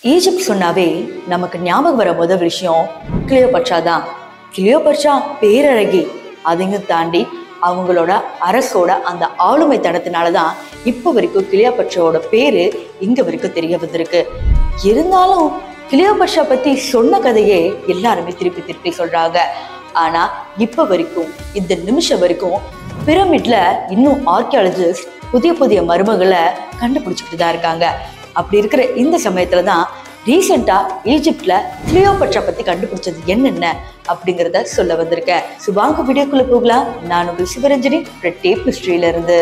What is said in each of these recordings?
Egypt சொன்னாவே நமக்கு ஞாபகம் வர முதல் விஷயம் கிளியோபட்ரா தான். கிளியோபட்ரா பேரழகி. அதையும் தாண்டி அவங்களோட அரசோட அந்த ஆளுமை தனத்தினாலதான் இப்ப வரைக்கும் கிளியோபட்ராவோட பேரு இங்க வரைக்கும் தெரிய வந்திருக்கு. இருந்தாலும் கிளியோபட்ரா பத்தி சொன்ன கதையே எல்லாருமே திருப்பி திருப்பி சொல்றாங்க. ஆனா இப்ப வரைக்கும் இந்த நிமிஷம் வரைக்கும் பிரமிட்ல இன்னும் ஆர்கியாலஜிஸ்ட் புதிய புதிய மர்மங்களை கண்டுபிடிச்சிட்டு தான் இருக்காங்க. அப்படி இருக்கிற இந்த சமயத்துலதான் ரீசெண்டா ஈஜிப்ட்ல கிளியோபட்ரா பத்தி கண்டுபிடிச்சது என்னென்ன அப்படிங்கிறத சொல்ல வந்திருக்கேன். சுபாங்க வீடியோக்குள்ள போகலாம். நான் உங்கள் சிவரஞ்சனி டேப் ஹிஸ்டரியில இருந்து.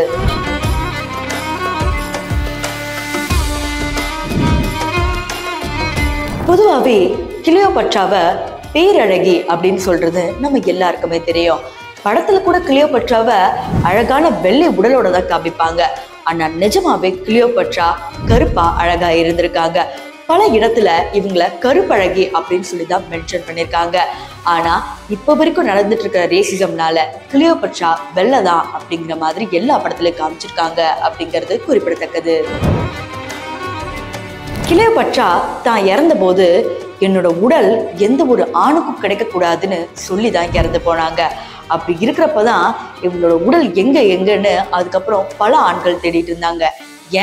பொதுவாகவே கிளியோபட்ராவை பேரழகி அப்படின்னு சொல்றது நம்ம எல்லாருக்குமே தெரியும். படத்துல கூட கிளியோபட்ராவை அழகான வெள்ளை உடலோட தான் காமிப்பாங்க. ஆனா நிஜமாவே கிளியோபட்ரா கருப்பா அழகா இருந்திருக்காங்க. பல இடத்துல இவங்கள கருப்பழகி அப்படின்னு சொல்லிதான் மென்ஷன் பண்ணிருக்காங்க. ஆனா இப்ப வரைக்கும் நடந்துட்டு இருக்கிற ரேசிசம்னால கிளியோபட்ரா வெள்ளதான் அப்படிங்கிற மாதிரி எல்லா படத்துலயும் காமிச்சிருக்காங்க அப்படிங்கிறது குறிப்பிடத்தக்கது. கிளியோபட்ரா தான் இறந்த போது என்னோட உடல் எந்த ஒரு ஆணுக்கும் கிடைக்க கூடாதுன்னு சொல்லிதான் இறந்து போனாங்க. அப்படி இருக்கிறப்பதான் இவங்களோட உடல் எங்கன்னு அதுக்கப்புறம் பல ஆண்கள் தேடிட்டு இருந்தாங்க.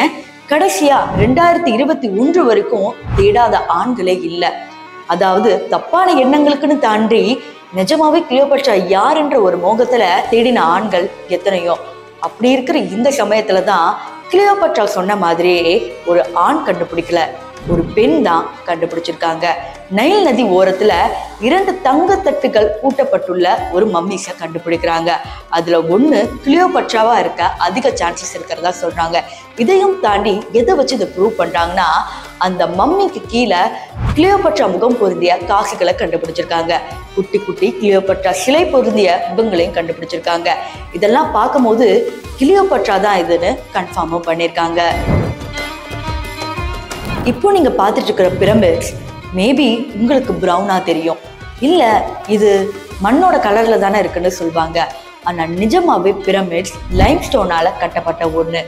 ஏன் கடைசியா 2021 வரைக்கும் தேடாத ஆண்களே இல்லை. அதாவது தப்பான எண்ணங்களுக்குன்னு தாண்டி நிஜமாவே கிளியோபட்ரா யாருன்ற ஒரு மோகத்துல தேடின ஆண்கள் எத்தனையோ. அப்படி இருக்கிற இந்த சமயத்துலதான் கிளியோபட்ரா சொன்ன மாதிரியே ஒரு ஆண் கண்டுபிடிக்கல, ஒரு பெண் தான் கண்டுபிடிச்சிருக்காங்க. நைல் நதி ஓரத்துல 2 தங்கத்தட்டுகள் பூட்டப்பட்டுள்ள ஒரு மம்மிஸை கண்டுபிடிக்கிறாங்க. அதுல ஒண்ணு கிளியோபட்ராவா இருக்க அதிக சான்சஸ் இருக்கிறதா சொல்றாங்க. இதையும் தாண்டி எதை வச்சு இதை ப்ரூவ் பண்றாங்கன்னா, அந்த மம்மிக்கு கீழே கிளியோபட்ரா முகம் பொருந்திய காசுகளை கண்டுபிடிச்சிருக்காங்க. குட்டி குட்டி கிளியோபட்ரா சிலை பொருந்திய முகங்களையும் கண்டுபிடிச்சிருக்காங்க. இதெல்லாம் பார்க்கும்போது கிளியோபட்ரா தான் இதுன்னு கன்ஃபார்மும் பண்ணியிருக்காங்க. இப்போ நீங்க பார்த்துட்டு இருக்கிற பிரமிட்ஸ் மேபி உங்களுக்கு ப்ரௌனா தெரியும், இல்ல இது மண்ணோட கலர்ல தானே இருக்குன்னு சொல்லுவாங்க. ஆனா நிஜமாவே பிரமிட்ஸ் லைம் ஸ்டோனால கட்டப்பட்ட ஒண்ணு.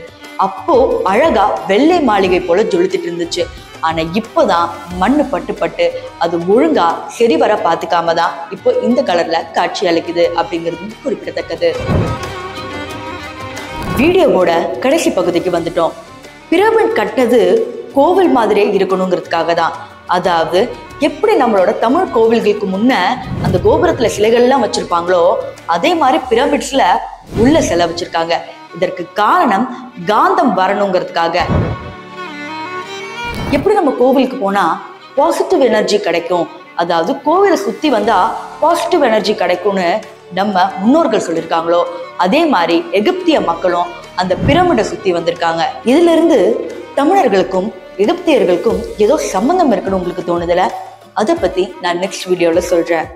அப்போ அழகா வெள்ளை மாளிகை போல ஜொலித்துட்டு இருந்துச்சு. ஆனா இப்போதான் மண்ணு பட்டு பட்டு அது ஒழுங்கா சரி வர பார்த்துக்காம தான் இப்போ இந்த கலர்ல காட்சி அளிக்குது அப்படிங்கிறது குறிப்பிடத்தக்கது. வீடியோவோட கடைசி பகுதிக்கு வந்துட்டோம். பிரமிட் கட்டினது கோவில் மாதிரியே இருக்கணுங்கிறதுக்காக தான். அதாவது எப்படி நம்மளோட தமிழ் கோவில்களுக்கு முன்ன அந்த கோபுரத்துல சிலைகள்லாம் வச்சிருப்பாங்களோ அதே மாதிரி பிரமிட்ஸ்ல உள்ள சிலை வச்சிருக்காங்க. இதற்கு காரணம் காந்தம் வரணுங்கிறதுக்காக. எப்படி நம்ம கோவிலுக்கு போனா பாசிட்டிவ் எனர்ஜி கிடைக்கும், அதாவது கோவிலை சுத்தி வந்தா பாசிட்டிவ் எனர்ஜி கிடைக்கும்னு நம்ம முன்னோர்கள் சொல்லியிருக்காங்களோ அதே மாதிரி எகிப்திய மக்களும் அந்த பிரமிடை சுத்தி வந்திருக்காங்க. இதுல இருந்து தமிழர்களுக்கும் எகிப்தியர்களுக்கும் ஏதோ சம்பந்தம் இருக்குன்னு உங்களுக்கு தோணுதுல, அதை பத்தி நான் நெக்ஸ்ட் வீடியோல சொல்றேன்.